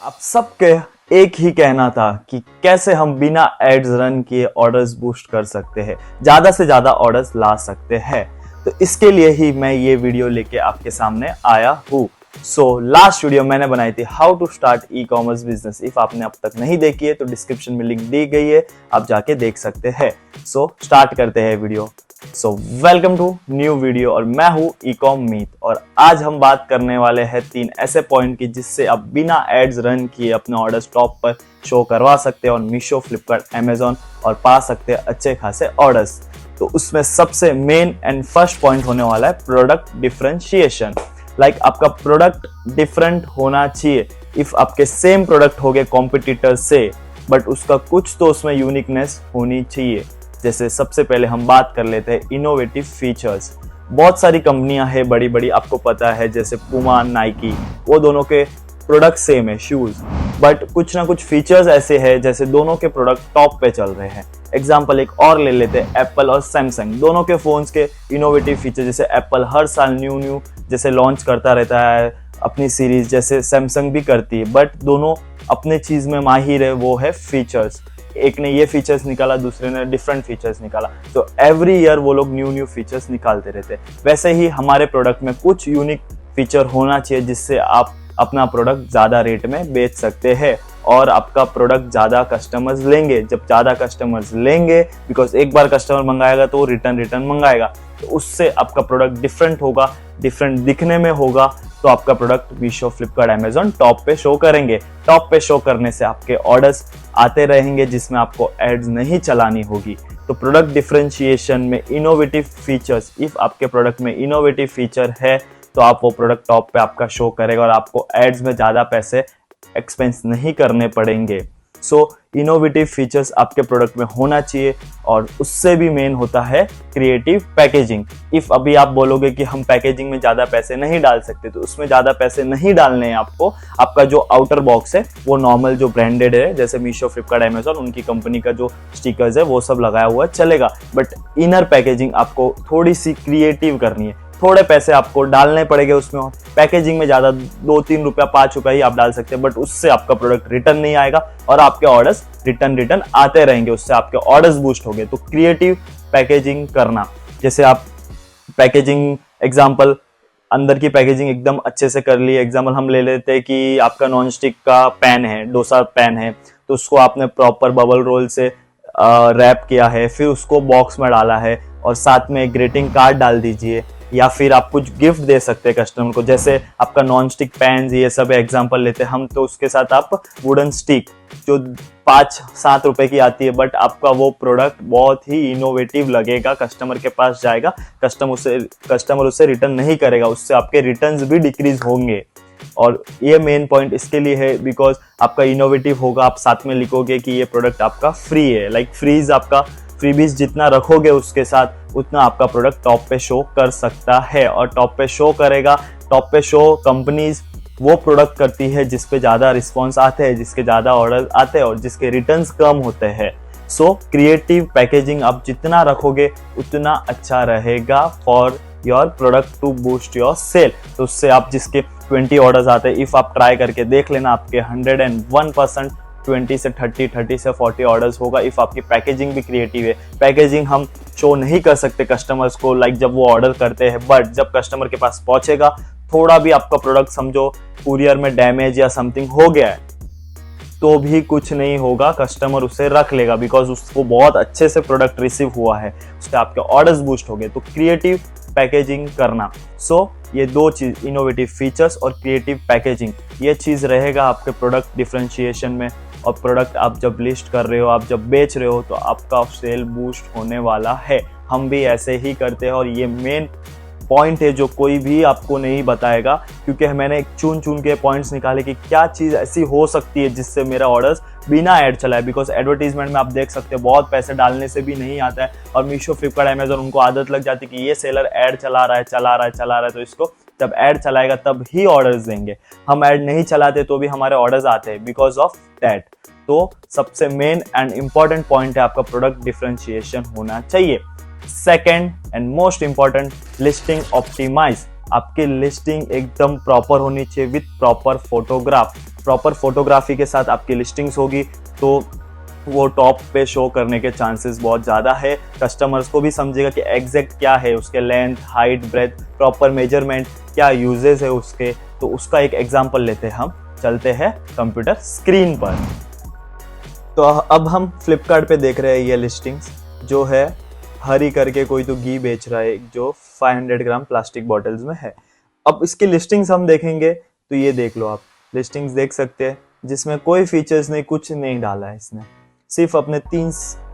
आप सबके एक ही कहना था कि कैसे हम बिना एड्स रन किए ऑर्डर्स बूस्ट कर सकते हैं, ज्यादा से ज्यादा ऑर्डर्स ला सकते हैं। तो इसके लिए ही मैं ये वीडियो लेके आपके सामने आया हूँ। लास्ट वीडियो मैंने बनाई थी how to start e commerce business. If आपने अब तक नहीं देखी है तो डिस्क्रिप्शन में लिंक दी गई है, आप जाके देख सकते हैं। स्टार्ट करते हैं video. Welcome to new video और मैं हूँ इकॉम मीत। और आज हम बात करने वाले हैं 3 ऐसे पॉइंट की जिससे आप बिना एड्स रन किए अपने ऑर्डर्स टॉप पर शो करवा सकते हैं और मीशो, फ्लिपकार्ट, अमेजॉन और पा सकते हैं अच्छे खासे ऑर्डर्स। तो उसमें सबसे मेन एंड फर्स्ट पॉइंट होने वाला है प्रोडक्ट डिफरेंशिएशन। आपका प्रोडक्ट डिफरेंट होना चाहिए। इफ आपके सेम प्रोडक्ट हो गए कॉम्पिटिटर से, बट उसका कुछ तो उसमें यूनिकनेस होनी चाहिए। जैसे सबसे पहले हम बात कर लेते हैं इनोवेटिव फीचर्स। बहुत सारी कंपनियां हैं बड़ी बड़ी, आपको पता है, जैसे पुमा, नाइकी, वो दोनों के प्रोडक्ट सेम है शूज, बट कुछ ना कुछ फीचर्स ऐसे हैं जैसे दोनों के प्रोडक्ट टॉप पे चल रहे हैं। एग्जाम्पल एक और ले लेते हैं, एप्पल और सैमसंग। दोनों के फोन्स के इनोवेटिव फीचर, जैसे एप्पल हर साल न्यू जैसे लॉन्च करता रहता है अपनी सीरीज, जैसे सैमसंग भी करती है, बट दोनों अपने चीज में माहिर है, वो है फीचर्स। एक ने ये फीचर्स निकाला, दूसरे ने डिफरेंट फीचर्स निकाला। तो एवरी ईयर वो लोग न्यू फीचर्स निकालते रहते हैं। वैसे ही हमारे प्रोडक्ट में कुछ यूनिक फीचर होना चाहिए जिससे आप अपना प्रोडक्ट ज्यादा रेट में बेच सकते हैं और आपका प्रोडक्ट ज्यादा कस्टमर्स लेंगे। जब ज्यादा कस्टमर्स लेंगे, बिकॉज एक बार कस्टमर मंगाएगा तो वो रिटर्न मंगाएगा, तो उससे आपका प्रोडक्ट डिफरेंट होगा, डिफरेंट दिखने में होगा, तो आपका product Meesho, Flipkart, Amazon top पे शो करेंगे। टॉप पे शो करने से आपके ऑर्डर्स आते रहेंगे जिसमें आपको एड्स नहीं चलानी होगी। तो प्रोडक्ट डिफरेंशिएशन में इनोवेटिव फीचर्स, इफ आपके प्रोडक्ट में इनोवेटिव फीचर है तो आप वो प्रोडक्ट टॉप पे आपका शो करेगा और आपको एड्स में ज्यादा पैसे एक्सपेंस नहीं करने पड़ेंगे। इनोवेटिव फीचर्स आपके प्रोडक्ट में होना चाहिए। और उससे भी मेन होता है क्रिएटिव पैकेजिंग। इफ अभी आप बोलोगे कि हम पैकेजिंग में ज्यादा पैसे नहीं डाल सकते, तो उसमें ज्यादा पैसे नहीं डालने हैं आपको। आपका जो आउटर बॉक्स है वो नॉर्मल जो ब्रांडेड है, जैसे मीशो, फ्लिपकार्ट, अमेजॉन, उनकी कंपनी का जो स्टिकर्स है वो सब लगाया हुआ चलेगा। बट इनर पैकेजिंग आपको थोड़ी सी क्रिएटिव करनी है, थोड़े पैसे आपको डालने पड़ेंगे उसमें। पैकेजिंग में ज्यादा 2-3 रुपया, 5 रुपया ही आप डाल सकते हैं, बट उससे आपका प्रोडक्ट रिटर्न नहीं आएगा और आपके ऑर्डर्स रिटर्न आते रहेंगे, उससे आपके ऑर्डर्स बूस्ट होंगे। तो क्रिएटिव पैकेजिंग करना, जैसे आप पैकेजिंग एग्जांपल, अंदर की पैकेजिंग एकदम अच्छे से कर ली। एग्जांपल हम ले लेते हैं कि आपका नॉन स्टिक का पैन है, डोसा पैन है, तो उसको आपने प्रॉपर बबल रोल से रैप किया है, फिर उसको बॉक्स में डाला है और साथ में ग्रीटिंग कार्ड डाल दीजिए, या फिर आप कुछ गिफ्ट दे सकते हैं कस्टमर को। जैसे आपका नॉन स्टिक पैन, ये सब एग्जांपल लेते हैं हम, तो उसके साथ आप वुडन स्टिक जो 5-7 रुपए की आती है, बट आपका वो प्रोडक्ट बहुत ही इनोवेटिव लगेगा, कस्टमर के पास जाएगा, कस्टमर उसे रिटर्न नहीं करेगा, उससे आपके रिटर्न्स भी डिक्रीज होंगे। और ये मेन पॉइंट इसके लिए है बिकॉज आपका इनोवेटिव होगा। आप साथ में लिखोगे कि ये प्रोडक्ट आपका फ्री है, फ्रीज आपका फ्रीबीज जितना रखोगे उसके साथ उतना आपका प्रोडक्ट टॉप पे शो कर सकता है। और टॉप पे शो करेगा, टॉप पे शो कंपनीज वो प्रोडक्ट करती है जिस पे ज्यादा रिस्पॉन्स आते हैं, जिसके ज्यादा ऑर्डर आते हैं और जिसके रिटर्न्स कम होते हैं। क्रिएटिव पैकेजिंग आप जितना रखोगे उतना अच्छा रहेगा for your product to boost your sale. तो उससे आप जिसके 20 ऑर्डर्स आते हैं, इफ आप ट्राई करके देख लेना, आपके 101% 20 से 30 से 40 ऑर्डर्स होगा इफ आपकी पैकेजिंग भी क्रिएटिव है। पैकेजिंग हम शो नहीं कर सकते कस्टमर्स को जब वो ऑर्डर करते हैं, बट जब कस्टमर के पास पहुंचेगा, थोड़ा भी आपका प्रोडक्ट समझो कुरियर में डैमेज या समथिंग हो गया है तो भी कुछ नहीं होगा, कस्टमर उसे रख लेगा बिकॉज उसको बहुत अच्छे से प्रोडक्ट रिसीव हुआ है, उससे आपके ऑर्डर्स बूस्ट हो गए। तो क्रिएटिव पैकेजिंग करना। ये 2 चीज, इनोवेटिव फीचर्स और क्रिएटिव पैकेजिंग, ये चीज रहेगा आपके प्रोडक्ट डिफरेंशिएशन में। और प्रोडक्ट आप जब लिस्ट कर रहे हो, आप जब बेच रहे हो, तो आपका सेल बूस्ट होने वाला है। हम भी ऐसे ही करते हैं और ये मेन पॉइंट है जो कोई भी आपको नहीं बताएगा, क्योंकि मैंने चुन के पॉइंट्स निकाले कि क्या चीज़ ऐसी हो सकती है जिससे मेरा ऑर्डर्स बिना ऐड चलाए। बिकॉज एडवर्टीजमेंट में आप देख सकते हैं बहुत पैसे डालने से भी नहीं आता है, और मीशो, फ्लिपकार्ट, अमेजोन, उनको आदत लग जाती है कि ये सेलर ऐड चला रहा है, तो इसको जब ऐड चलाएगा तब ही ऑर्डर्स देंगे। हम ऐड नहीं चलाते तो भी हमारे ऑर्डर्स आते हैं बिकॉज ऑफ दैट। तो सबसे मेन एंड इंपॉर्टेंट पॉइंट है आपका प्रोडक्ट डिफरेंशिएशन होना चाहिए। Second and most important, listing optimize. आपकी लिस्टिंग एकदम प्रॉपर होनी चाहिए with proper photograph. Proper photography के साथ आपकी लिस्टिंग्स होगी तो वो टॉप पे शो करने के चांसेस बहुत ज़्यादा है। कस्टमर्स को भी समझेगा कि एग्जैक्ट क्या है उसके length, height, breadth, proper measurement, क्या यूजेस है उसके। तो उसका एक एग्जांपल लेते हैं हम, चलते हैं कंप्यूटर स्क्रीन पर। तो अब हम फ्लिपकार्ट पे देख रहे हैं ये लिस्टिंग्स जो है, हरी करके कोई तो घी बेच रहा है जो 500 ग्राम प्लास्टिक बॉटल्स में है। अब इसकी लिस्टिंग्स हम देखेंगे तो ये देख लो आप, लिस्टिंग्स देख सकते हैं जिसमें कोई फीचर्स नहीं, कुछ नहीं डाला है इसने, सिर्फ अपने 3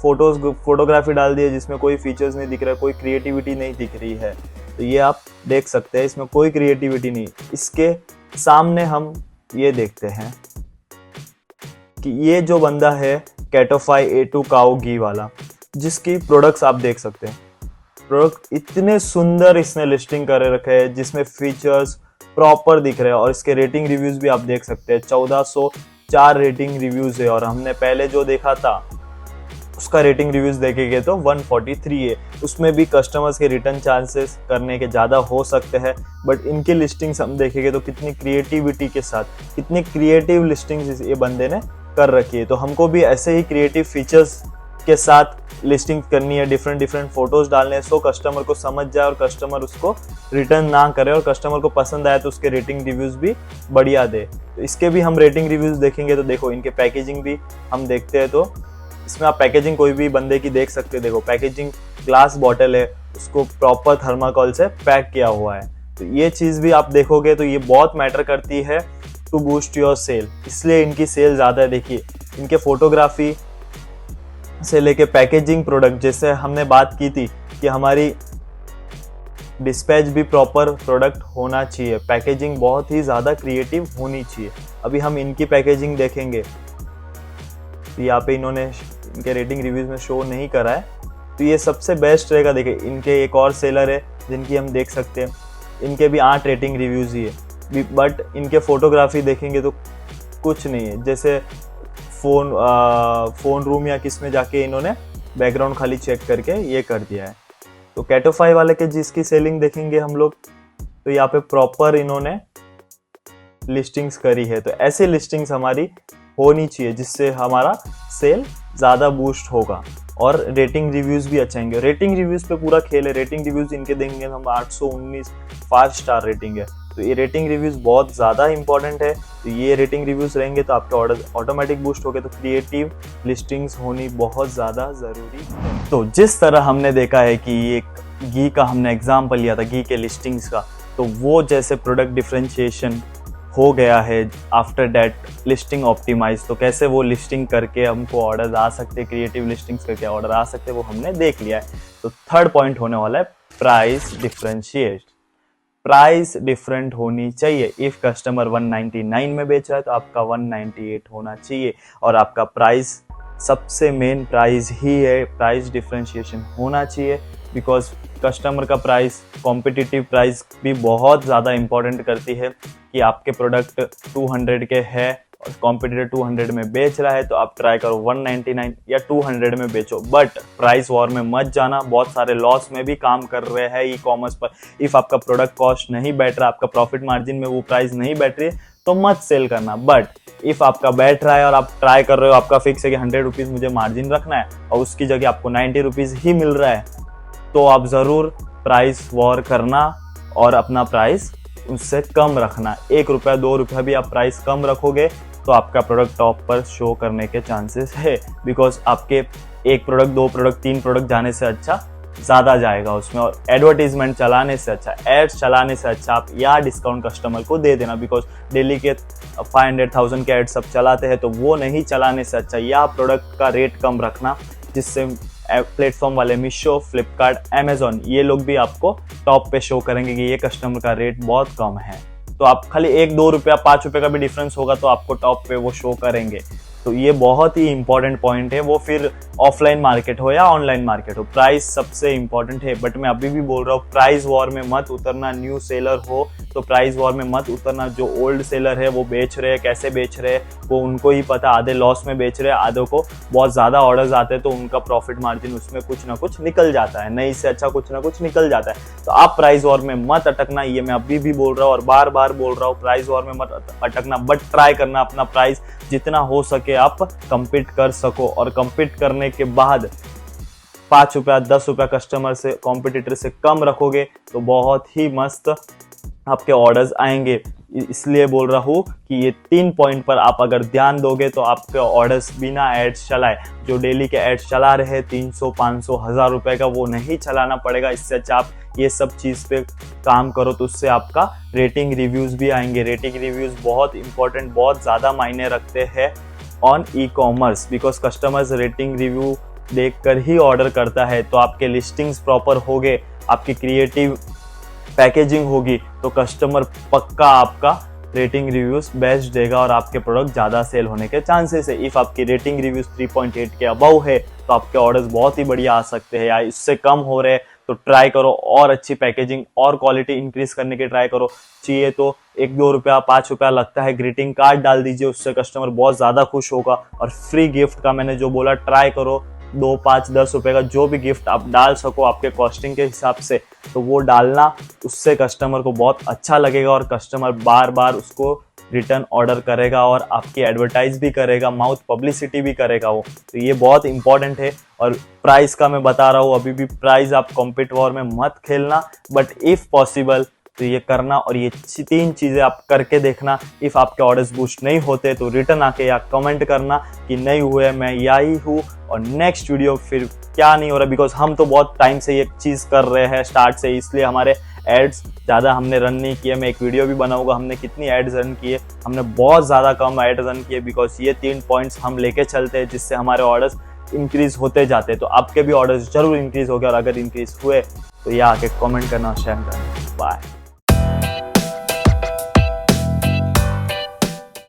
फोटोग्राफी डाल दी है जिसमें कोई फीचर्स नहीं दिख रहा है, कोई क्रिएटिविटी नहीं दिख रही है। तो ये आप देख सकते हैं इसमें कोई क्रिएटिविटी नहीं। इसके सामने हम ये देखते हैं कि ये जो बंदा है कैटोफाई A2 काऊ घी वाला, जिसकी प्रोडक्ट्स आप देख सकते हैं, प्रोडक्ट इतने सुंदर इसने लिस्टिंग कर रखे हैं जिसमें फीचर्स प्रॉपर दिख रहे हैं और इसके रेटिंग रिव्यूज भी आप देख सकते हैं। 1404 रेटिंग रिव्यूज है और हमने पहले जो देखा था उसका रेटिंग रिव्यूज देखेंगे तो 143 है। उसमें भी कस्टमर्स के रिटर्न चांसेस करने के ज़्यादा हो सकते हैं, बट इनकी लिस्टिंग्स हम देखेंगे तो कितनी क्रिएटिविटी के साथ, कितनी क्रिएटिव लिस्टिंग्स ये बंदे ने कर रखी है। तो हमको भी ऐसे ही क्रिएटिव फीचर्स के साथ लिस्टिंग करनी है, डिफरेंट फोटोज डालने हैं, सो कस्टमर को समझ जाए और कस्टमर उसको रिटर्न ना करे और कस्टमर को पसंद आए तो उसके रेटिंग रिव्यूज भी बढ़िया दे। तो इसके भी हम रेटिंग रिव्यूज देखेंगे तो देखो इनके पैकेजिंग भी हम देखते हैं तो इसमें आप पैकेजिंग कोई भी बंदे की देख सकते हैं। देखो पैकेजिंग ग्लास बॉटल है, उसको प्रॉपर थर्माकोल से पैक किया हुआ है। तो ये चीज़ भी आप देखोगे तो ये बहुत मैटर करती है टू बूस्ट योर सेल, इसलिए इनकी सेल ज़्यादा है। देखिए इनके फोटोग्राफी से लेके पैकेजिंग, प्रोडक्ट, जैसे हमने बात की थी कि हमारी डिस्पैच भी प्रॉपर प्रोडक्ट होना चाहिए, पैकेजिंग बहुत ही ज़्यादा क्रिएटिव होनी चाहिए। अभी हम इनकी पैकेजिंग देखेंगे तो यहाँ पे इन्होंने इनके रेटिंग रिव्यूज में शो नहीं करा है, तो ये सबसे बेस्ट रहेगा। देखिए इनके एक और सेलर है जिनकी हम देख सकते हैं, इनके भी 8 रेटिंग रिव्यूज़ ही है, बट इनके फोटोग्राफी देखेंगे तो कुछ नहीं है। जैसे फ़ोन रूम या किस में जाके इन्होंने बैकग्राउंड खाली चेक करके ये कर दिया है। तो कैटोफाई वाले के जिसकी सेलिंग देखेंगे हम लोग तो यहाँ पे प्रॉपर इन्होंने लिस्टिंग्स करी है। तो ऐसे लिस्टिंग्स हमारी होनी चाहिए जिससे हमारा सेल ज़्यादा बूस्ट होगा और रेटिंग रिव्यूज़ भी अच्छे आएंगे। रेटिंग रिव्यूज़ पे पूरा खेल है। रेटिंग रिव्यूज़ इनके देंगे हम 819 5 स्टार रेटिंग है। तो ये रेटिंग रिव्यूज़ बहुत ज़्यादा इंपॉर्टेंट है। तो ये रेटिंग रिव्यूज़ रहेंगे तो आपके ऑर्डर ऑटोमेटिक बूस्ट हो गए। तो क्रिएटिव लिस्टिंग्स होनी बहुत ज़्यादा ज़रूरी है। तो जिस तरह हमने देखा है कि एक घी का हमने एग्जाम्पल लिया था, घी के लिस्टिंग्स का, तो वो जैसे प्रोडक्ट डिफ्रेंशिएशन हो गया है आफ्टर दैट लिस्टिंग ऑप्टिमाइज, तो कैसे वो लिस्टिंग करके हमको ऑर्डर आ सकते, क्रिएटिव लिस्टिंग्स करके ऑर्डर आ सकते, वो हमने देख लिया है। तो थर्ड पॉइंट होने वाला है प्राइस डिफरेंशिएट। प्राइस डिफरेंट होनी चाहिए। इफ कस्टमर 199 में बेच रहा है तो आपका 198 होना चाहिए और आपका प्राइस सबसे मेन प्राइस ही है। प्राइस डिफरेंशिएशन होना चाहिए बिकॉज कस्टमर का प्राइस, कॉम्पिटिटिव प्राइस भी बहुत ज़्यादा इंपॉर्टेंट करती है कि आपके प्रोडक्ट 200 के है और कॉम्पिटिटर 200 में बेच रहा है तो आप ट्राई करो 199 या 200 में बेचो, बट प्राइस वॉर में मत जाना। बहुत सारे लॉस में भी काम कर रहे हैं ई कॉमर्स पर। इफ़ आपका प्रोडक्ट कॉस्ट नहीं बैठ रहा, आपका प्रॉफिट मार्जिन में वो प्राइस नहीं बैठ रही है तो मत सेल करना। बट इफ़ आपका बैठ रहा है और आप ट्राई कर रहे हो, आपका फिक्स है कि 100 रुपीज़ मुझे मार्जिन रखना है और उसकी जगह आपको 90 रुपीज़ ही मिल रहा है, तो आप ज़रूर प्राइस वॉर करना और अपना प्राइस उससे कम रखना। 1 रुपया 2 रुपया भी आप प्राइस कम रखोगे तो आपका प्रोडक्ट टॉप पर शो करने के चांसेस है। बिकॉज आपके 1 प्रोडक्ट 2 प्रोडक्ट 3 प्रोडक्ट जाने से अच्छा ज़्यादा जाएगा उसमें, और एडवर्टीजमेंट चलाने से अच्छा, एड्स चलाने से अच्छा आप या डिस्काउंट कस्टमर को दे देना। बिकॉज डेली के 500,000 के एड्स सब चलाते हैं तो वो नहीं चलाने से अच्छा या प्रोडक्ट का रेट कम रखना, जिससे प्लेटफॉर्म वाले मीशो, फ्लिपकार्ट, अमेजोन ये लोग भी आपको टॉप पे शो करेंगे कि ये कस्टमर का रेट बहुत कम है। तो आप खाली 1-2 रुपया 5 रुपये का भी डिफरेंस होगा तो आपको टॉप पे वो शो करेंगे। तो ये बहुत ही इंपॉर्टेंट पॉइंट है, वो फिर ऑफलाइन मार्केट हो या ऑनलाइन मार्केट हो, प्राइस सबसे इंपॉर्टेंट है। बट मैं अभी भी बोल रहा हूँ प्राइस वॉर में मत उतरना। न्यू सेलर हो तो प्राइस वॉर में मत उतरना। जो ओल्ड सेलर है वो बेच रहे हैं, कैसे बेच रहे हैं वो उनको ही पता। आधे लॉस में बेच रहे हैं, आधों को बहुत ज़्यादा ऑर्डर्स आते हैं तो उनका प्रॉफिट मार्जिन उसमें कुछ ना कुछ निकल जाता है, नहीं से अच्छा कुछ ना कुछ निकल जाता है। तो आप प्राइस वॉर में मत अटकना, ये मैं अभी भी बोल रहा हूँ और बार बार बोल रहा हूँ, प्राइस वॉर में मत अटकना, बट ट्राई करना अपना प्राइस जितना हो सके आप कम्पीट कर सको। और कम्पीट करने के बाद 5 रुपया 10 रुपया कस्टमर से, कॉम्पिटिटर से कम रखोगे तो बहुत ही मस्त आपके ऑर्डर्स आएंगे। इसलिए बोल रहा हूँ कि ये 3 पॉइंट पर आप अगर ध्यान दोगे तो आपके ऑर्डर्स बिना एड्स चलाए, जो डेली के एड्स चला रहे हैं 300 500 1000 रुपए का, वो नहीं चलाना पड़ेगा। इससे अच्छा आप ये सब चीज़ पे काम करो तो उससे आपका रेटिंग रिव्यूज़ भी आएंगे। रेटिंग रिव्यूज़ बहुत इंपॉर्टेंट, बहुत ज़्यादा मायने रखते हैं on e commerce, because customers rating review देखकर ही ऑर्डर करता है। तो आपके लिस्टिंग्स प्रॉपर होंगे, आपकी क्रिएटिव पैकेजिंग होगी तो कस्टमर पक्का आपका रेटिंग रिव्यूज बेस्ट देगा और आपके प्रोडक्ट ज़्यादा सेल होने के चांसेस है। इफ़ आपकी रेटिंग रिव्यूज 3.8 के अबव है तो आपके ऑर्डर्स बहुत ही बढ़िया आ सकते हैं, या इससे कम हो रहे हैं तो ट्राई करो और अच्छी पैकेजिंग और क्वालिटी इंक्रीज करने की ट्राई करो। चाहिए तो 1-2 रुपया 5 रुपया लगता है, ग्रीटिंग कार्ड डाल दीजिए, उससे कस्टमर बहुत ज़्यादा खुश होगा। और फ्री गिफ्ट का मैंने जो बोला ट्राई करो, 2 5 10 रुपए का जो भी गिफ्ट आप डाल सको आपके कॉस्टिंग के हिसाब से तो वो डालना, उससे कस्टमर को बहुत अच्छा लगेगा और कस्टमर बार बार उसको रिटर्न ऑर्डर करेगा और आपकी एडवर्टाइज भी करेगा, माउथ पब्लिसिटी भी करेगा वो। तो ये बहुत इंपॉर्टेंट है। और प्राइस का मैं बता रहा हूँ, अभी भी प्राइस आप कॉम्पिट वॉर में मत खेलना, बट इफ़ पॉसिबल तो ये करना और ये 3 चीज़ें आप करके देखना। इफ़ आपके ऑर्डर्स बूस्ट नहीं होते तो रिटर्न आके या कमेंट करना कि नहीं हुए, मैं यही हूँ और नेक्स्ट वीडियो फिर क्या नहीं हो रहा। बिकॉज हम तो बहुत टाइम से ये चीज़ कर रहे हैं स्टार्ट से, इसलिए हमारे एड्स ज़्यादा हमने रन नहीं किए। मैं एक वीडियो भी बनाऊंगा हमने कितनी एड्स रन किए, हमने बहुत ज़्यादा कम एड रन किए। बिकॉज ये 3 पॉइंट्स हम लेके चलते हैं जिससे हमारे ऑर्डर्स इंक्रीज होते जाते हैं। तो आपके भी ऑर्डर्स जरूर इंक्रीज हो गए और अगर इंक्रीज हुए तो ये आके कमेंट करना, शेयर करना। बाय।